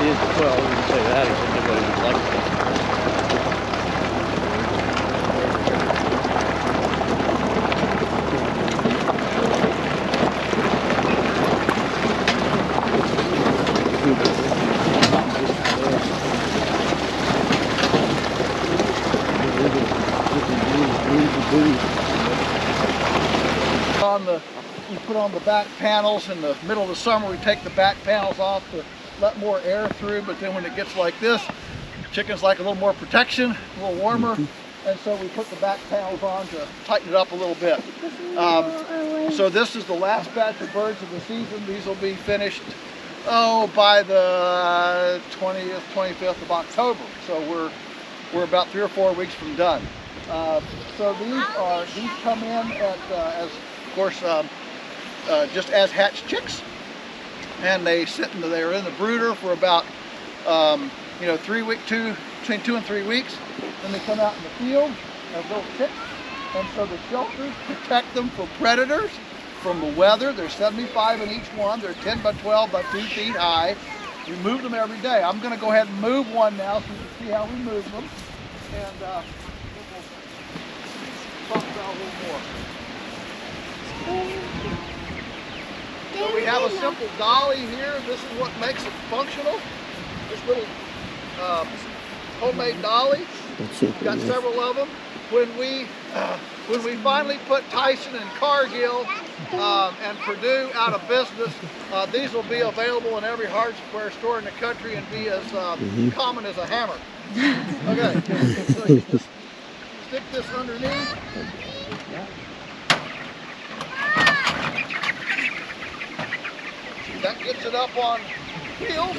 Well, I wouldn't say that, except nobody would like it. We put on the back panels. In the middle of the summer, we take the back panels off to let more air through, but then when it gets like this, chickens like a little more protection, a little warmer, and so we put the back panels on to tighten it up a little bit. So this is the last batch of birds of the season. These will be finished by the 20th, 25th of October. So we're about 3 or 4 weeks from done. So these come in at as of course just as hatched chicks, and they they're in the brooder for about between 2 and 3 weeks. Then they come out in the field as little chicks, and so the shelters protect them from predators, from the weather. There's 75 in each one. They're 10 by 12 by 2 feet high. We move them every day. I'm going to go ahead and move one now so you can see how we move them, and we'll talk about a little more. So we have a simple dolly here. This is what makes it functional. This little homemade dolly. We've got several of them. When we finally put Tyson and Cargill and Purdue out of business, these will be available in every hardware store in the country and be as common as a hammer. Okay, so you just stick this underneath. That gets it up on wheels.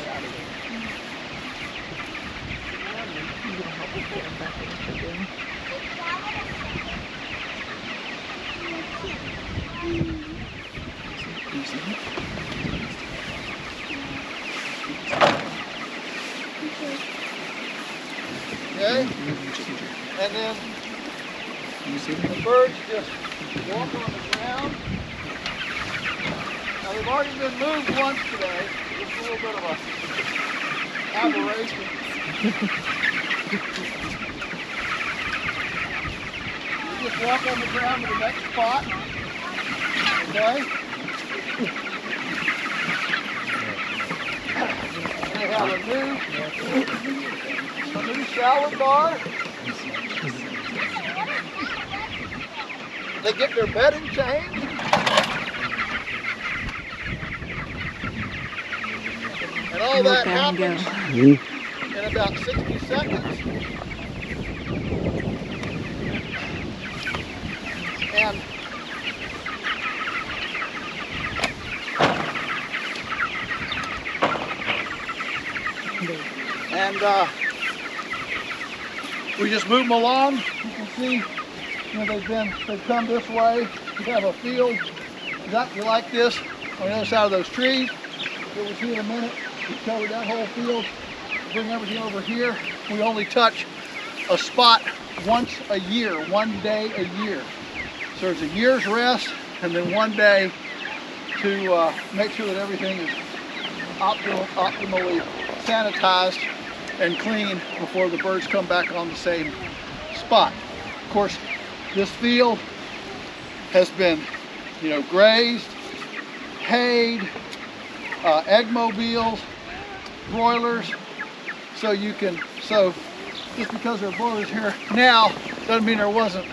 Okay, and then the birds just walk on the ground. Now they've already been moved once today. It's a little bit of a aberration. You just walk on the ground to the next spot. Okay? They have a new shower bar. They get their bedding changed. And all that happens in about 60 seconds. And we just move them along. You can see, they've come this way. We have a field exactly like this on the other side of those trees. You'll see in a minute. We cover that whole field, bring everything over here. We only touch a spot once a year, 1 day a year. So there's a year's rest and then 1 day to make sure that everything is optimally sanitized and clean before the birds come back on the same spot. Of course, this field has been, grazed, hayed, egg mobiles, broilers, so just because there are broilers here now doesn't mean there wasn't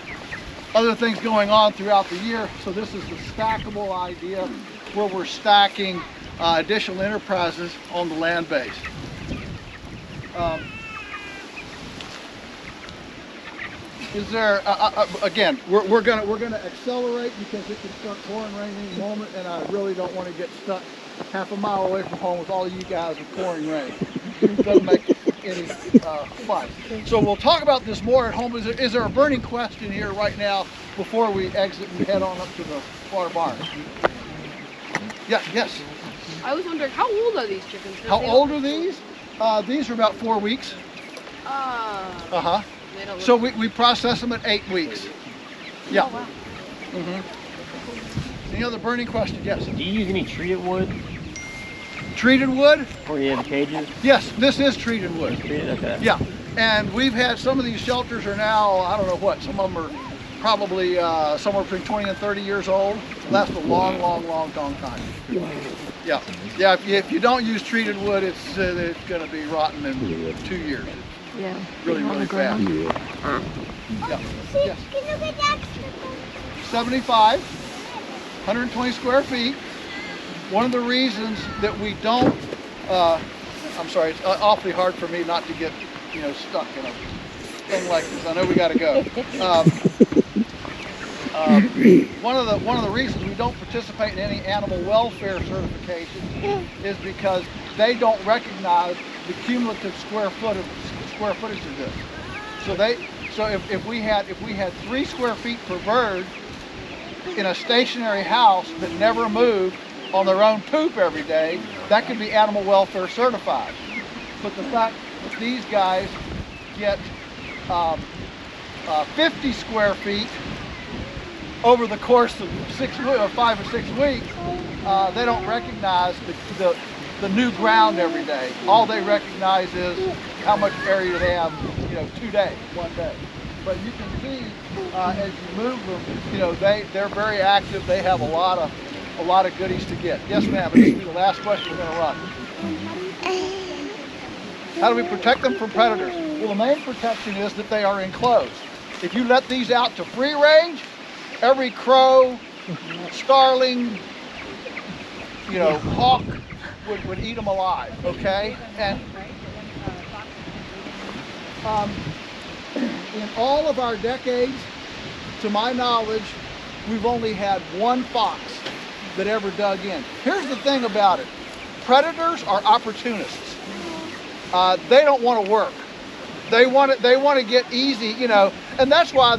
other things going on throughout the year. So this is the stackable idea where we're stacking additional enterprises on the land base. Is there again? We're gonna accelerate because it can start pouring rain any moment, and I really don't want to get stuck half a mile away from home with all of you guys with pouring rain. It doesn't make any fun. So we'll talk about this more at home. Is there a burning question here right now before we exit and head on up to the water barn? Yeah. Yes. I was wondering, how old are these chickens? How old are these? These are about 4 weeks. So we process them at 8 weeks. Yeah. Oh, wow. Any other burning question? Yes. Do you use any treated wood? treated wood. Where you have the cages? Yes, this is treated wood. Treated, okay. Yeah, and we've had some of these shelters are now, I don't know what, some of them are probably somewhere between 20 and 30 years old. Last a long time. Yeah, yeah. If you don't use treated wood, it's going to be rotten in 2 years. Yeah. Really fast. Yeah. Yeah. Yes. 75, 120 square feet. One of the reasons that we don't, I'm sorry, it's awfully hard for me not to get, stuck in a thing like this. I know we got to go. One of the reasons we don't participate in any animal welfare certification is because they don't recognize the cumulative square footage of this. So if we had 3 square feet per bird in a stationary house that never moved on their own poop every day, that could be animal welfare certified. But the fact that these guys get 50 square feet over the course of 5 or 6 weeks, they don't recognize the new ground every day. All they recognize is how much area they have, 2 days, 1 day. But you can see as you move them, they're very active. They have a lot of goodies to get. Yes, ma'am. This will be the last question we're going to run. How do we protect them from predators? Well, the main protection is that they are enclosed. If you let these out to free range, every crow, starling, hawk would eat them alive, okay? And in all of our decades, to my knowledge, we've only had 1 fox that ever dug in. Here's the thing about it. Predators are opportunists. They don't want to work. They want to get easy, and that's why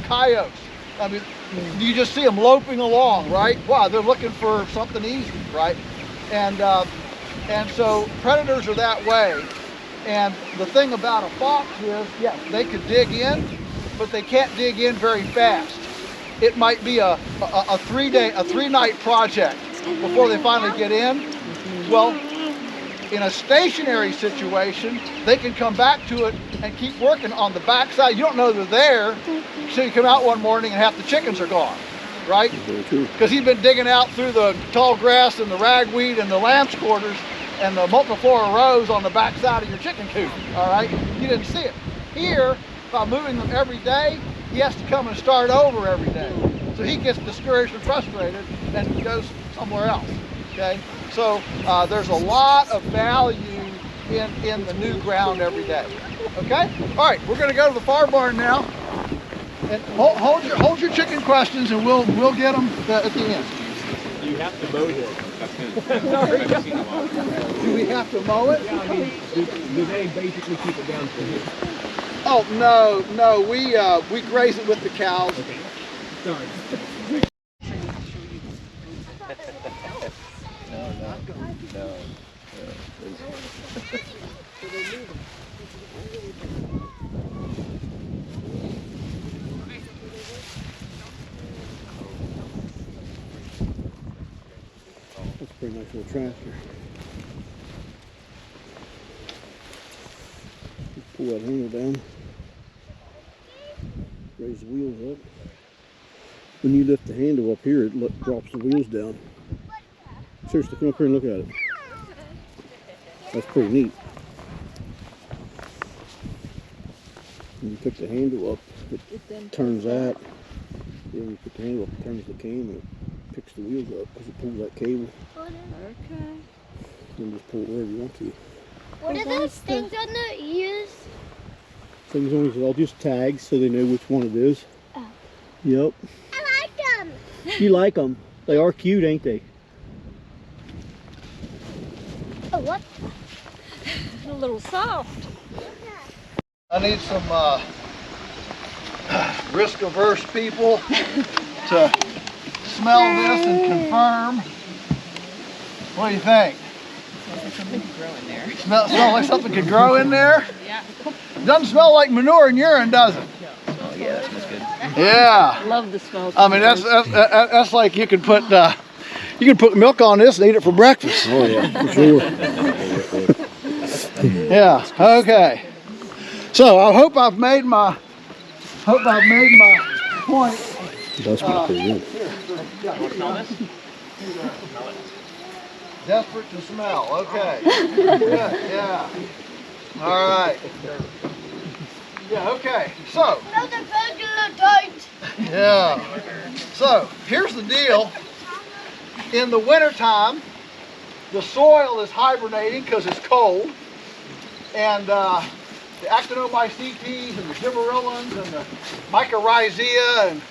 coyotes. I mean, you just see them loping along, right? Wow, they're looking for something easy, right? And so predators are that way. And the thing about a fox is, yes, they could dig in, but they can't dig in very fast. It might be a 3-night project before they finally get in. Well, in a stationary situation, they can come back to it and keep working on the backside. You don't know they're there, so you come out one morning and half the chickens are gone, right? Because he's been digging out through the tall grass and the ragweed and the lamb's quarters and the multiflora rows on the backside of your chicken coop, all right? You didn't see it. Here, by moving them every day, he has to come and start over every day. So he gets discouraged and frustrated and goes somewhere else, okay? So there's a lot of value in the new ground every day, okay? All right, we're gonna go to the farm barn now. And hold your chicken questions and we'll get them at the end. You have to mow this. Do we have to mow it? Yeah, I mean, do they basically keep it down for you? Oh, no, we graze it with the cows. Okay. Sorry. No. That's a pretty nice little tractor. Just pull that handle down. Raise the wheels up. When you lift the handle up here, it drops the wheels down. Seriously, come up here and look at it. That's pretty neat. When you pick the handle up, it turns that. Then you put the handle up, it turns the cam, and it picks the wheels up because it pulls that cable. Okay. Then just pull it wherever you want to. What are those things on the ears? Things on it all just tags so they know which one it is. Oh. Yep. I like them. You like them. They are cute, ain't they? Oh, what? A little soft. I need some risk-averse people to smell this and confirm. What do you think? Smells like something could grow in there. Smell like something could grow in there? Yeah. Doesn't smell like manure and urine, does it? Oh yeah, that smells good. Yeah. I love the smell. I mean, that's like you could put You can put milk on this and eat it for breakfast. Oh yeah, for sure. Yeah. Okay. So I hope I've made my point. That's pretty good. Desperate to smell. Okay. Good. Yeah. All right. Yeah. Okay. So. Another regular diet. Yeah. So here's the deal. In the wintertime, the soil is hibernating because it's cold, and the actinomycetes and the gibberellins and the mycorrhizia, and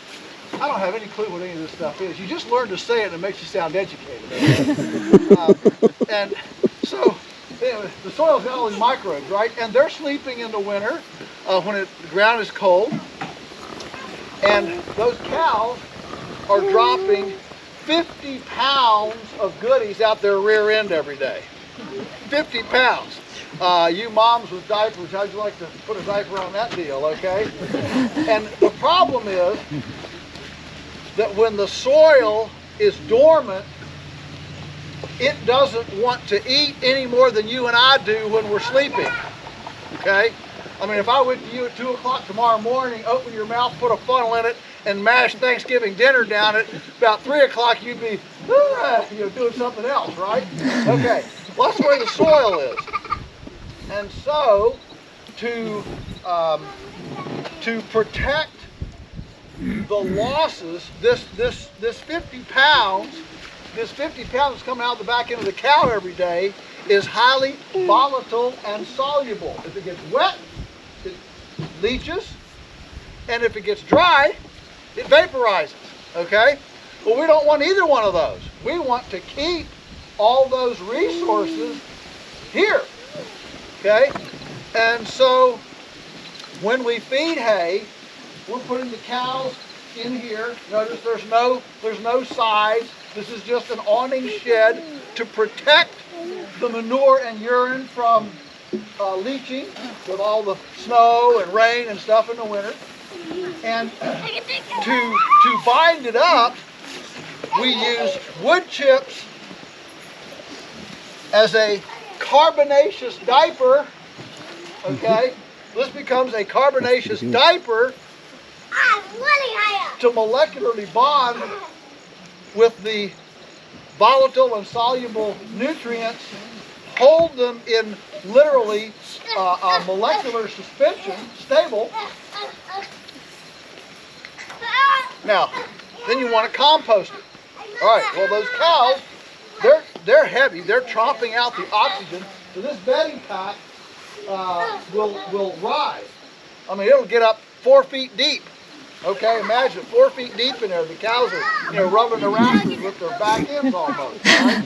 I don't have any clue what any of this stuff is. You just learn to say it and it makes you sound educated. And so anyway, the soil's got all these microbes, right? And they're sleeping in the winter when the ground is cold. And those cows are dropping 50 pounds of goodies out their rear end every day. 50 pounds. You moms with diapers, how'd you like to put a diaper on that deal, okay? And the problem is that when the soil is dormant, it doesn't want to eat any more than you and I do when we're sleeping, okay? I mean, if I went to you at 2 o'clock tomorrow morning, open your mouth, put a funnel in it, and mash Thanksgiving dinner down it, about 3 o'clock you'd be doing something else, right? Okay, well, that's the way the soil is. And so, to protect the losses, this 50 pounds that's coming out the back end of the cow every day is highly volatile and soluble. If it gets wet, it leaches, and if it gets dry, it vaporizes, okay? Well, we don't want either one of those. We want to keep all those resources here, okay? And so when we feed hay, we're putting the cows in here. Notice there's no sides. This is just an awning shed to protect the manure and urine from leaching with all the snow and rain and stuff in the winter. And to bind it up, we use wood chips as a carbonaceous diaper, okay? This becomes a carbonaceous diaper to molecularly bond with the volatile and soluble nutrients, hold them in literally molecular suspension, stable. Now, then you want to compost it. All right, well, those cows, they're heavy. They're chomping out the oxygen. So this bedding pack will rise. I mean, it'll get up 4 feet deep. Okay, imagine 4 feet deep in there. The cows are, rubbing the rafters with their back ends almost. Right?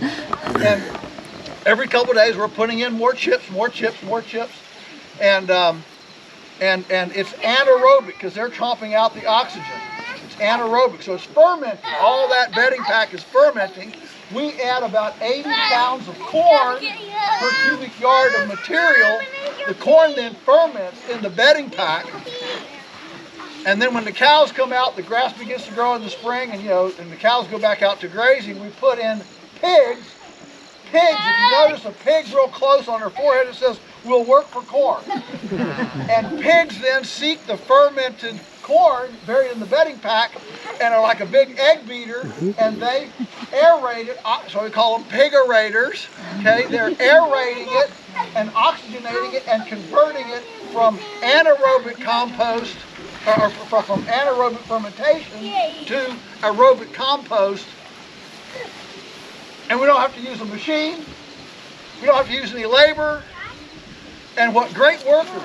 And every couple of days, we're putting in more chips, and it's anaerobic because they're chomping out the oxygen. It's anaerobic, so it's fermenting. All that bedding pack is fermenting. We add about 80 pounds of corn per cubic yard of material. The corn then ferments in the bedding pack. And then when the cows come out, the grass begins to grow in the spring, and the cows go back out to grazing. We put in pigs. Pigs, if you notice a pig real close on her forehead, it says, "We'll work for corn." And pigs then seek the fermented corn buried in the bedding pack and are like a big egg beater, and they aerate it, so we call them pigarators, okay? They're aerating it and oxygenating it and converting it from anaerobic compost, or from anaerobic fermentation to aerobic compost. And we don't have to use a machine. We don't have to use any labor. And what great workers,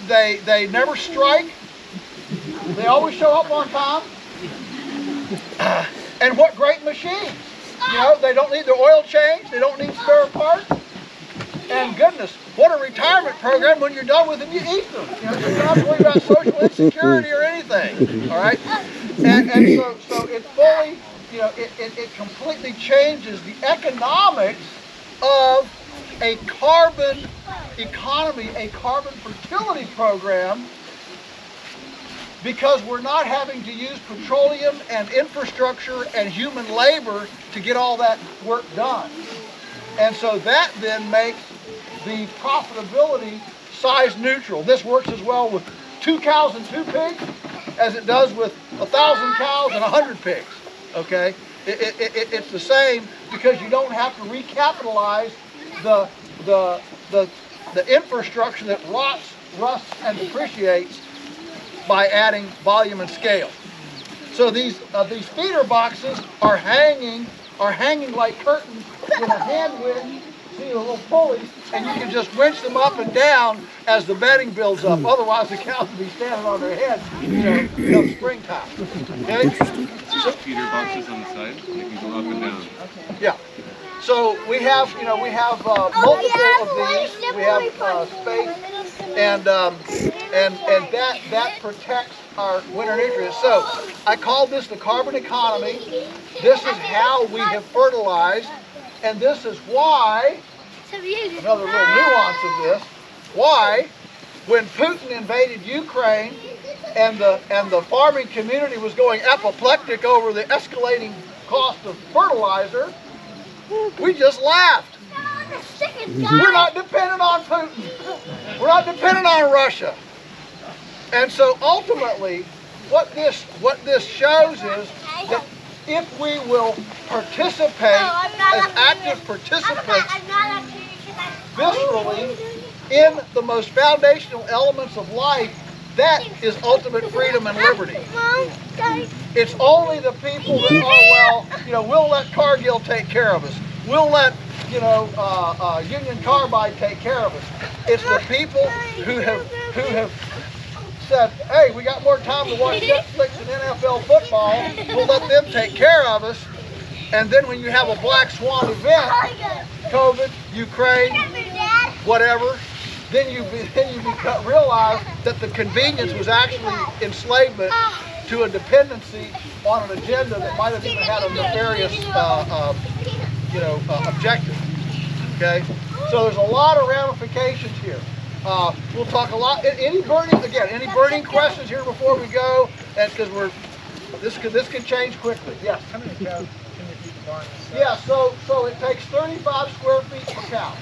they never strike. They always show up on time. And what great machines. They don't need their oil change. They don't need spare parts. And goodness, what a retirement program. When you're done with them, you eat them. You don't have to worry about social insecurity or anything. All right? And so it fully, it completely changes the economics of a carbon economy, a carbon fertility program because we're not having to use petroleum and infrastructure and human labor to get all that work done. And so that then makes the profitability size neutral. This works as well with 2 cows and 2 pigs as it does with 1,000 cows and 100 pigs. Okay, it's the same because you don't have to recapitalize the infrastructure that rots, rusts, and depreciates by adding volume and scale. So these feeder boxes are hanging like curtains with a hand winch. See the little pulleys, and you can just winch them up and down as the bedding builds up. Otherwise, the cows will be standing on their heads, come springtime. Okay? Feeder boxes on the side, they can go up and down. Yeah. So we have multiple of these. We have space, and that protects our winter nutrients. So I call this the carbon economy. This is how we have fertilized, and this is why. Another little nuance of this. Why, when Putin invaded Ukraine, and the farming community was going apoplectic over the escalating cost of fertilizer, we just laughed. We're not dependent on Putin. We're not dependent on Russia. And so ultimately, what this shows is that if we will participate as active participants viscerally in the most foundational elements of life, that is ultimate freedom and liberty. It's only the people that, oh well, we'll let Cargill take care of us. We'll let, Union Carbide take care of us. It's the people who have said, hey, we got more time to watch Netflix and NFL football. We'll let them take care of us. And then when you have a black swan event, COVID, Ukraine, whatever, then you realize that the convenience was actually enslavement to a dependency on an agenda that might have even had a nefarious objective. Okay, so there's a lot of ramifications here. We'll talk a lot. Any burning questions here before we go? And because this can change quickly. Yes. How many cows can you keep in barn? Yeah. So it takes 35 square feet per cow.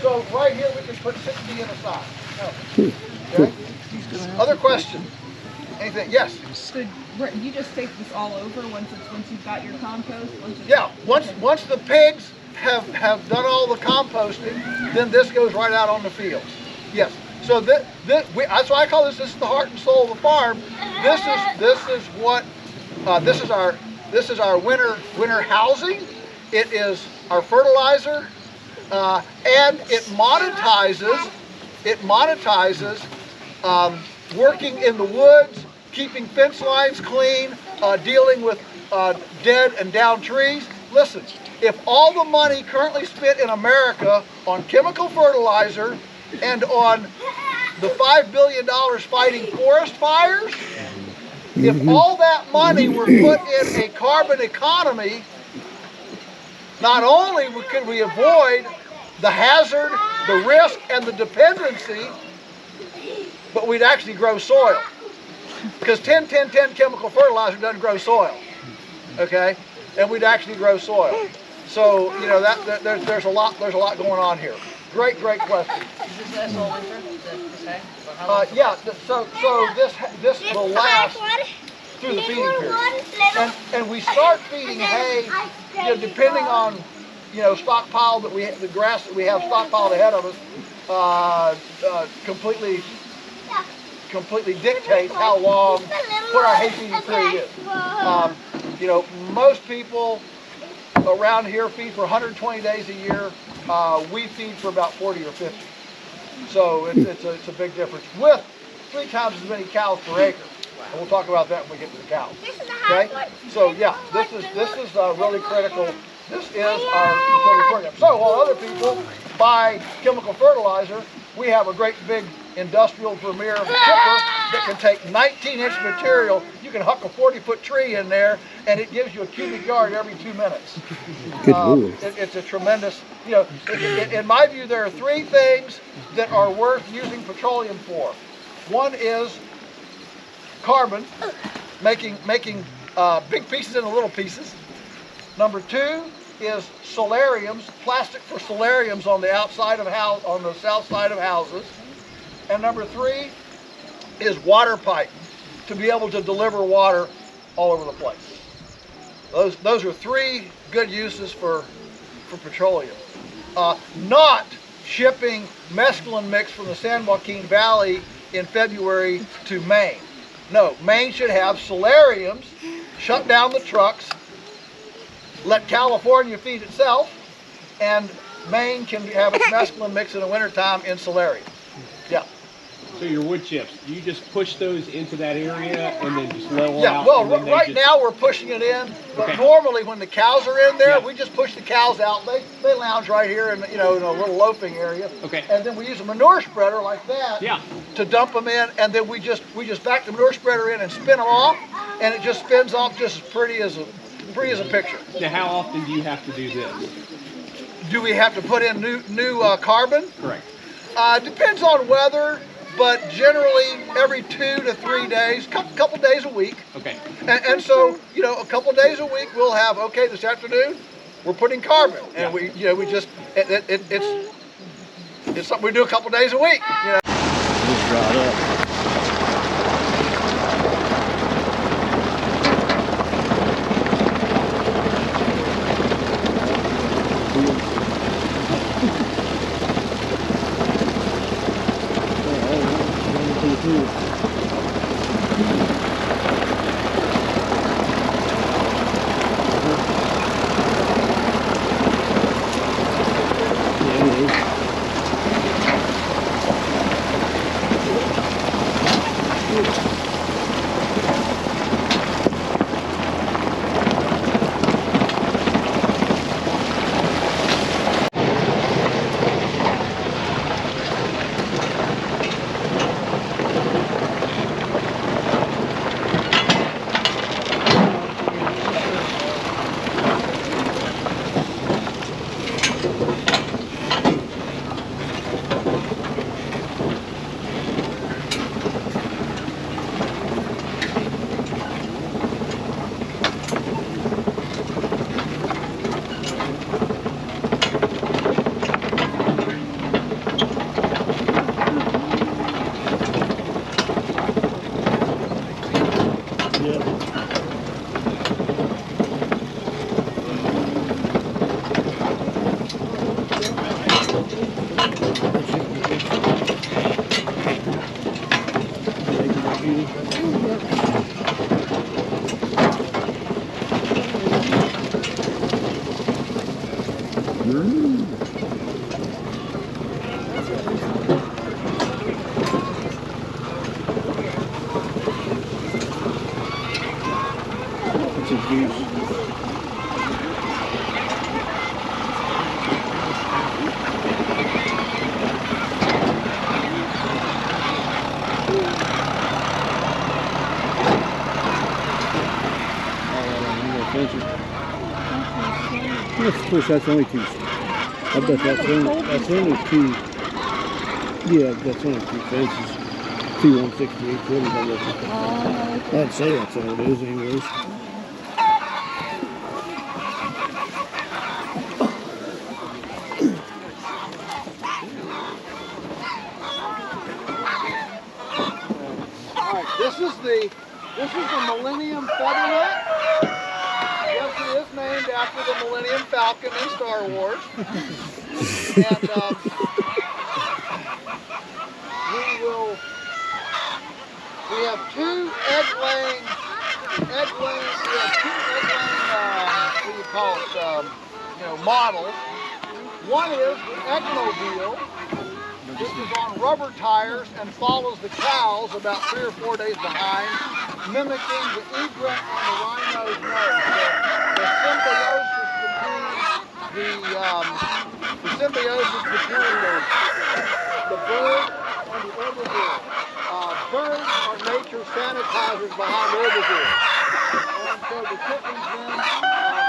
So right here we can put 60 in a side. Okay. Other questions? Anything? Yes. So you just take this all over once you've got your compost? Yeah. Once the pigs have done all the composting, then this goes right out on the fields. Yes. So that's why I call this is the heart and soul of the farm. This is our winter housing. It is our fertilizer, and it monetizes working in the woods, keeping fence lines clean, dealing with dead and down trees. Listen, if all the money currently spent in America on chemical fertilizer and on the $5 billion fighting forest fires, if all that money were put in a carbon economy, not only could we avoid the hazard, the risk, and the dependency, but we'd actually grow soil. Because 10-10-10 chemical fertilizer doesn't grow soil. Okay? And we'd actually grow soil. So, there's a lot going on here. Great question. Does this last all winter? This hay? Yeah, so this will last through the feeding period. And we start feeding hay, depending on stockpile the grass that we have stockpiled ahead of us, completely dictates how long what our hay feeding period is. Most people around here feed for 120 days a year. We feed for about 40 or 50. So it's a big difference with 3 times as many cows per acre. And we'll talk about that when we get to the cows. Okay? So yeah, this is really critical. This is our utility program. So while other people buy chemical fertilizer, we have a great big industrial Vermeer chipper that can take 19-inch material. You can huck a 40-foot tree in there, and it gives you a cubic yard every 2 minutes. It's a tremendous, in my view, there are 3 things that are worth using petroleum for. One is carbon, making big pieces into little pieces. Number 2 is solariums, plastic for solariums on the outside of on the south side of houses. And number 3 is water pipe to be able to deliver water all over the place. Those are 3 good uses for petroleum. Not shipping mescaline mix from the San Joaquin Valley in February to Maine. No, Maine should have solariums, shut down the trucks, let California feed itself, and Maine can have its mescaline mix in the wintertime in solariums. Yeah. So your wood chips, do you just push those into that area and then just level Yeah, out? well, right now we're pushing it in, but Okay. normally when the cows are in there, Yeah. we just push the cows out. They lounge right here in, in a little loafing area. Okay. And then we use a manure spreader like that Yeah. to dump them in, and then we just back the manure spreader in and spin them off, and it just spins off just as pretty as a picture. Now, how often do you have to do this? Do we have to put in new carbon? Correct. Depends on weather, but generally every 2 to 3 days, couple days a week. Okay. And so, a couple days a week we'll have, okay, this afternoon we're putting carbon, and we just it's something we do a couple days a week. Just dried up. It's a juice. Of course, that's only 2. I bet that's only 2. Yeah, that's only 2 fences. 2 168 footers, I guess. I'd say that's all it is, anyways. All right, this is the Millennium Feather Net. Yes, it is named after the Millennium Falcon in Star Wars. And we have 2 egg-laying, what do you call it, models. One is the Eggmobile. This is on rubber tires and follows the cows about 3 or 4 days behind, mimicking the egret on the rhino's nose. The symbiosis between the bird and the herbivore. Birds are nature's sanitizers behind herbivores. And so the chickens then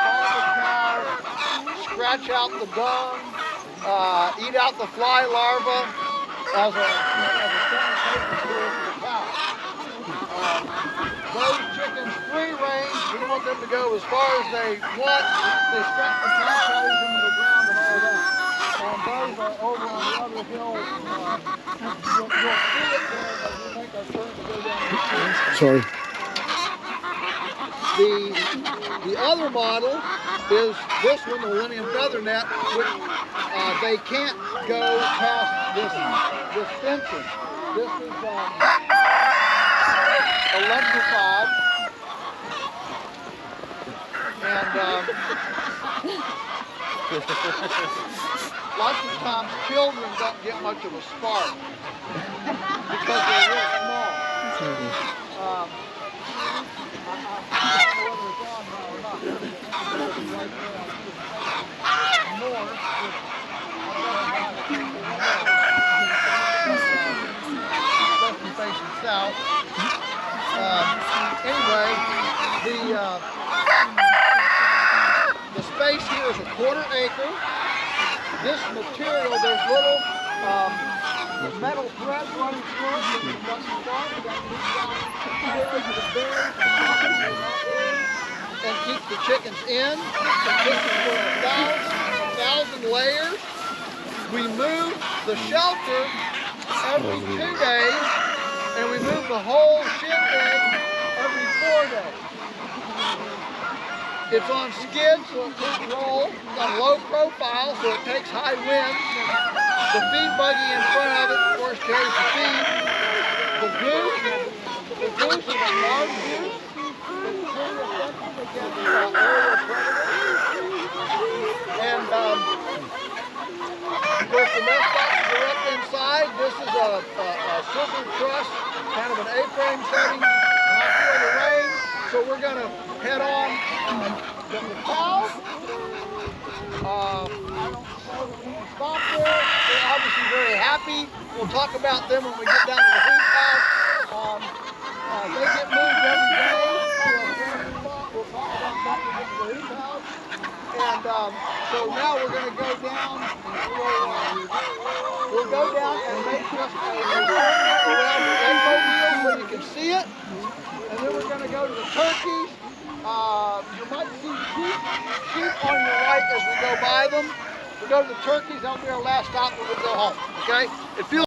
follow the cows, scratch out the dung, eat out the fly larvae as a sanitation tool for the cow. those chickens free range. We want them to go as far as they want. They strap the cow patties into the ground and all that. And those are over on the other hill. You'll see it there as we make our turn to go down the hill. Sorry. The other model is this one, the Millennium Feather Net, which they can't go past this fencing. This is electrified, and lots of times children don't get much of a spark because they're real small. Facing south. Anyway, the space here is a 1/4 acre. This material, there's little metal threads running through it. You got some dark, you got to and keep the chickens in. The chickens for 1,000 layers. We move the shelter every 2 days, and we move the whole shindig every 4 days. It's on skids, so it can't roll. It's on low profile, so it takes high winds. The feed buggy in front of it, of course, carries the feed. The goose is a large goose. It's pretty effective against aerial predators. And of course, the nest boxes are up inside. This is a silver truss, kind of an A-frame setting, not for the rain. So we're going to head on the cows. I don't suppose we can stop there. They're obviously very happy. We'll talk about them when we get down to the hoop house. They get moved every day to a friendly spot. We'll talk about that when we get to the hoop house. And so now we're going to go down. We'll go down and make just a circle around the rainbow wheel so you can see it. And then we're going to go to the turkeys. You might see sheep on your right as we go by them. We go to the turkeys. That'll be our last stop, and we'll go home. Okay? It feels